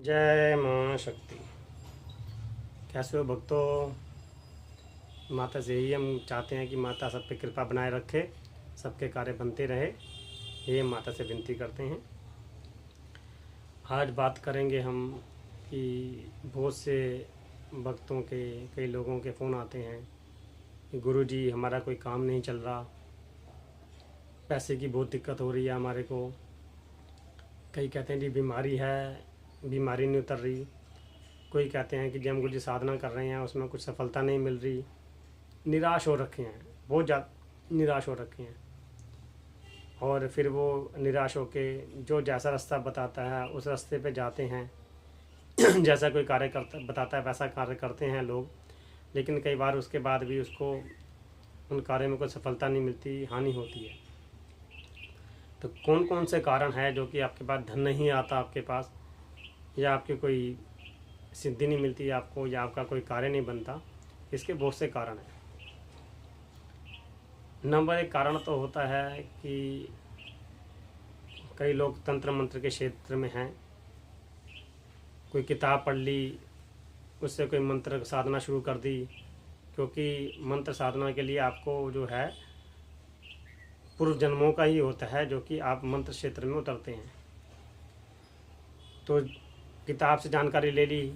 जय माँ शक्ति। कैसे हो भक्तों? माता से यही हम चाहते हैं कि माता सब पे कृपा बनाए रखे, सबके कार्य बनते रहे, ये माता से विनती करते हैं। आज बात करेंगे हम कि बहुत से भक्तों के, कई लोगों के फ़ोन आते हैं कि गुरु जी हमारा कोई काम नहीं चल रहा, पैसे की बहुत दिक्कत हो रही है हमारे को। कई कहते हैं जी बीमारी है, बीमारी नहीं उतर रही। कोई कहते हैं कि जी हम गुरु जी साधना कर रहे हैं, उसमें कुछ सफलता नहीं मिल रही, निराश हो रखे हैं, बहुत ज़्यादा निराश हो रखे हैं। और फिर वो निराश होके जो जैसा रास्ता बताता है उस रास्ते पे जाते हैं जैसा कोई कार्य करता बताता है वैसा कार्य करते हैं लोग, लेकिन कई बार उसके बाद भी उसको उन कार्यों में कोई सफलता नहीं मिलती, हानि होती है। तो कौन कौन से कारण हैं जो कि आपके पास धन नहीं आता आपके पास, या आपकी कोई सिद्धि नहीं मिलती आपको, या आपका कोई कार्य नहीं बनता? इसके बहुत से कारण हैं। नंबर एक कारण तो होता है कि कई लोग तंत्र मंत्र के क्षेत्र में हैं, कोई किताब पढ़ ली, उससे कोई मंत्र साधना शुरू कर दी, क्योंकि मंत्र साधना के लिए आपको जो है पूर्व जन्मों का ही होता है जो कि आप मंत्र क्षेत्र में उतरते हैं। तो किताब से जानकारी ले ली,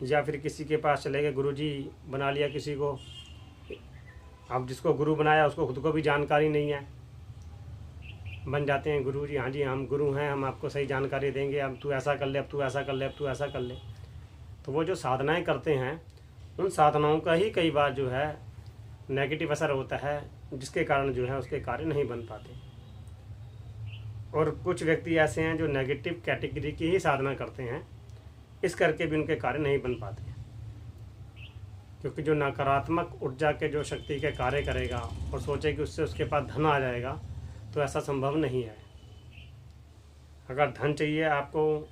या फिर किसी के पास चले गए, गुरुजी बना लिया किसी को। अब जिसको गुरु बनाया उसको खुद को भी जानकारी नहीं है, बन जाते हैं गुरु जी, हाँ जी हम गुरु हैं, हम आपको सही जानकारी देंगे, अब तू ऐसा कर ले, अब तू ऐसा कर ले, अब तू ऐसा कर ले। तो वो जो साधनाएं करते हैं उन साधनाओं का ही कई बार जो है नेगेटिव असर होता है, जिसके कारण जो है उसके कार्य नहीं बन पाते। और कुछ व्यक्ति ऐसे हैं जो नेगेटिव कैटेगरी की ही साधना करते हैं, इस करके भी उनके कार्य नहीं बन पाते, क्योंकि जो नकारात्मक ऊर्जा के जो शक्ति के कार्य करेगा और सोचे कि उससे उसके पास धन आ जाएगा, तो ऐसा संभव नहीं है। अगर धन चाहिए आपको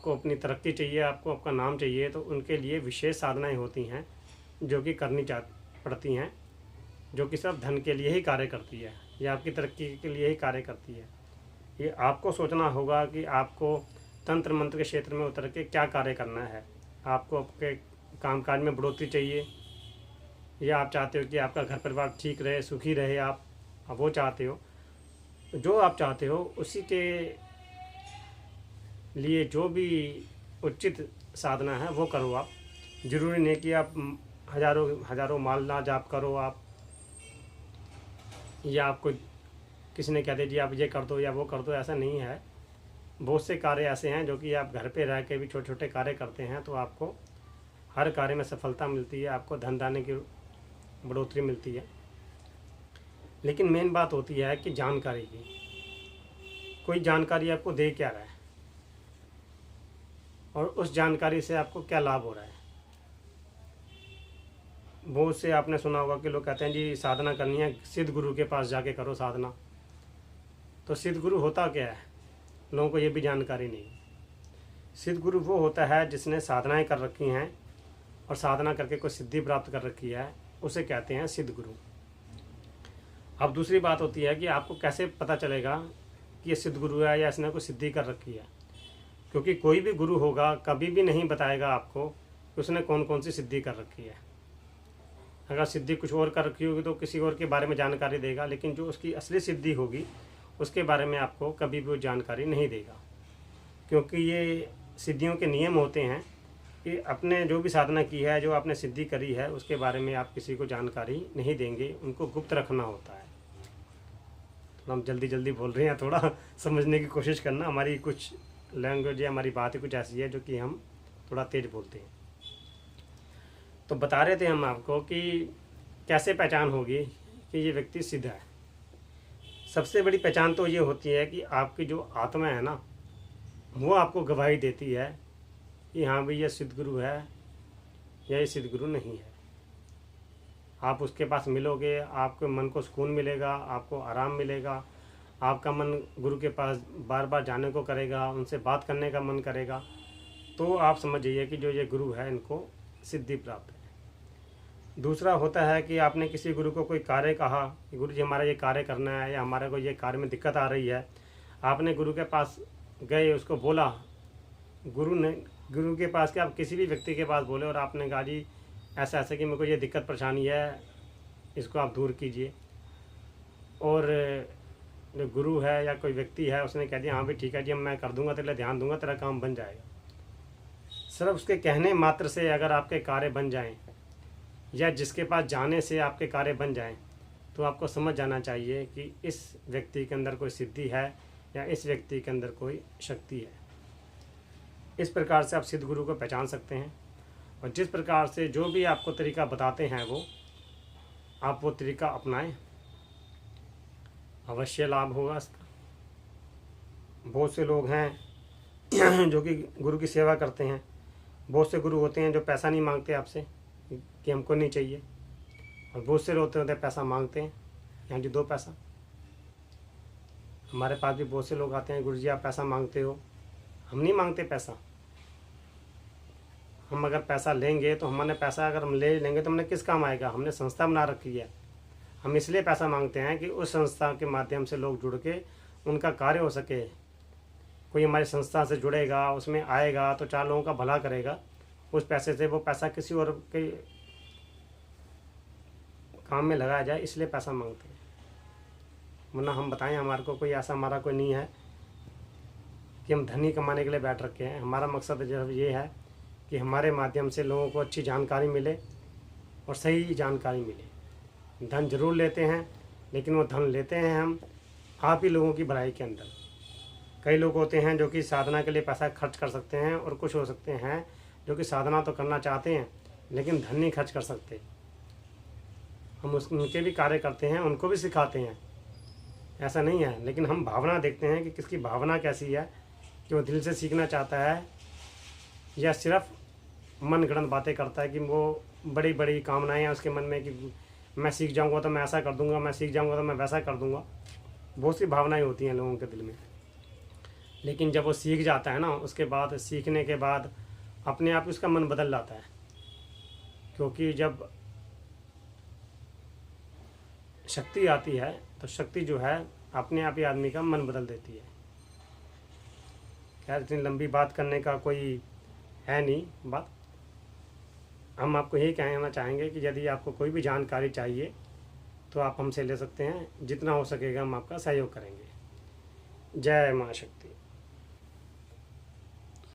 अपनी तरक्की चाहिए, आपको आपका नाम चाहिए, तो उनके लिए विशेष साधनाएं होती हैं जो कि करनी पड़ती हैं, जो कि सब धन के लिए ही कार्य करती है, या आपकी तरक्की के लिए ही कार्य करती है। ये आपको सोचना होगा कि आपको तंत्र मंत्र के क्षेत्र में उतर के क्या कार्य करना है। आपको आपके कामकाज में बढ़ोतरी चाहिए, या आप चाहते हो कि आपका घर परिवार ठीक रहे, सुखी रहे, आप वो चाहते हो। जो आप चाहते हो उसी के लिए जो भी उचित साधना है वो करो आप। ज़रूरी नहीं कि आप हजारों माला जाप करो आप, या आपको किसी ने कह दे जी आप ये कर दो या वो कर दो, ऐसा नहीं है। बहुत से कार्य ऐसे हैं जो कि आप घर पे रह के भी छोटे छोटे कार्य करते हैं, तो आपको हर कार्य में सफलता मिलती है, आपको धन दाने की बढ़ोतरी मिलती है। लेकिन मेन बात होती है कि जानकारी की। कोई जानकारी आपको दे क्या रहा है, और उस जानकारी से आपको क्या लाभ हो रहा है। बहुत से आपने सुना होगा कि लोग कहते हैं जी साधना करनी है, सिद्ध गुरु के पास जाके करो साधना। तो सिद्ध गुरु होता क्या है, लोगों को ये भी जानकारी नहीं। सिद्ध गुरु वो होता है जिसने साधनाएं कर रखी हैं और साधना करके कोई सिद्धि प्राप्त कर रखी है, उसे कहते हैं सिद्ध गुरु। अब दूसरी बात होती है कि आपको कैसे पता चलेगा कि ये सिद्ध गुरु है या इसने कोई सिद्धि कर रखी है, क्योंकि कोई भी गुरु होगा कभी भी नहीं बताएगा आपको कि उसने कौन कौन सी सिद्धि कर रखी है। अगर सिद्धि कुछ और कर रखी होगी तो किसी और के बारे में जानकारी देगा, लेकिन जो उसकी असली सिद्धि होगी उसके बारे में आपको कभी भी वो जानकारी नहीं देगा। क्योंकि ये सिद्धियों के नियम होते हैं कि अपने जो भी साधना की है, जो आपने सिद्धि करी है, उसके बारे में आप किसी को जानकारी नहीं देंगे, उनको गुप्त रखना होता है। तो हम जल्दी जल्दी बोल रहे हैं, थोड़ा समझने की कोशिश करना। हमारी कुछ लैंग्वेज या हमारी बात ही कुछ ऐसी है जो कि हम थोड़ा तेज बोलते हैं। तो बता रहे थे हम आपको कि कैसे पहचान होगी कि ये व्यक्ति सिद्ध है। सबसे बड़ी पहचान तो ये होती है कि आपकी जो आत्मा है ना, वो आपको गवाही देती है कि हाँ भाई ये सिद्ध गुरु है या ये सिद्ध गुरु नहीं है। आप उसके पास मिलोगे, आपके मन को सुकून मिलेगा, आपको आराम मिलेगा, आपका मन गुरु के पास बार बार जाने को करेगा, उनसे बात करने का मन करेगा। तो आप समझ जाइए कि जो ये गुरु है इनको सिद्धि प्राप्त है। दूसरा होता है कि आपने किसी गुरु को कोई कार्य कहा कि गुरु जी हमारा ये कार्य करना है, या हमारे को ये कार्य में दिक्कत आ रही है। आपने गुरु के पास गए, उसको बोला, गुरु के पास के आप किसी भी व्यक्ति के पास बोले और आपने कहा जी ऐसा ऐसा कि मेरे को ये दिक्कत परेशानी है, इसको आप दूर कीजिए, और जो गुरु है या कोई व्यक्ति है उसने कह दिया हाँ भाई ठीक है जी मैं कर दूंगा, तेरे लिए ध्यान दूंगा, तेरा काम बन जाएगा। सिर्फ उसके कहने मात्र से अगर आपके कार्य बन जाएं या जिसके पास जाने से आपके कार्य बन जाएं, तो आपको समझ जाना चाहिए कि इस व्यक्ति के अंदर कोई सिद्धि है या इस व्यक्ति के अंदर कोई शक्ति है। इस प्रकार से आप सिद्ध गुरु को पहचान सकते हैं, और जिस प्रकार से जो भी आपको तरीका बताते हैं आप वो तरीका अपनाएं, अवश्य लाभ होगा इसका। बहुत से लोग हैं जो कि गुरु की सेवा करते हैं, बहुत से गुरु होते हैं जो पैसा नहीं मांगते आपसे कि हमको नहीं चाहिए, और बहुत से होते हैं पैसा मांगते हैं, यहाँ जी 2 पैसा। हमारे पास भी बहुत से लोग आते हैं, गुरु जी आप पैसा मांगते हो। हम नहीं मांगते पैसा। हम अगर पैसा लेंगे तो हमने पैसा अगर हम ले लेंगे तो हमने किस काम आएगा? हमने संस्था बना रखी है, हम इसलिए पैसा मांगते हैं कि उस संस्था के माध्यम से लोग जुड़ के उनका कार्य हो सके। कोई हमारी संस्था से जुड़ेगा, उसमें आएगा तो 4 लोगों का भला करेगा, उस पैसे से वो पैसा किसी और के काम में लगाया जाए, इसलिए पैसा मांगते हैं। वरना हम बताएं हमारे को कोई ऐसा हमारा कोई नहीं है कि हम धनी कमाने के लिए बैठ रखे हैं। हमारा मकसद जो ये है कि हमारे माध्यम से लोगों को अच्छी जानकारी मिले और सही जानकारी मिले। धन जरूर लेते हैं, लेकिन वो धन लेते हैं हम आप ही लोगों की भलाई के अंदर। कई लोग होते हैं जो कि साधना के लिए पैसा खर्च कर सकते हैं, और कुछ हो सकते हैं जो कि साधना तो करना चाहते हैं लेकिन धन नहीं खर्च कर सकते। हम उनके भी कार्य करते हैं, उनको भी सिखाते हैं, ऐसा नहीं है, लेकिन हम भावना देखते हैं कि किसकी भावना कैसी है, कि वो दिल से सीखना चाहता है या सिर्फ मन गढ़ंत बातें करता है, कि वो बड़ी बड़ी कामनाएं हैं उसके मन में कि मैं सीख जाऊंगा तो मैं ऐसा कर दूंगा, मैं सीख जाऊंगा तो मैं वैसा कर दूंगा। बहुत सी भावनाएं होती हैं लोगों के दिल में, लेकिन जब वो सीख जाता है ना, उसके बाद सीखने के बाद अपने आप उसका मन बदल जाता है। क्योंकि जब शक्ति आती है तो शक्ति जो है अपने आप ही आदमी का मन बदल देती है। खैर इतनी लंबी बात करने का कोई है नहीं बात। हम आपको यही कहना चाहेंगे कि यदि आपको कोई भी जानकारी चाहिए तो आप हमसे ले सकते हैं, जितना हो सकेगा हम आपका सहयोग करेंगे। जय माँ शक्ति।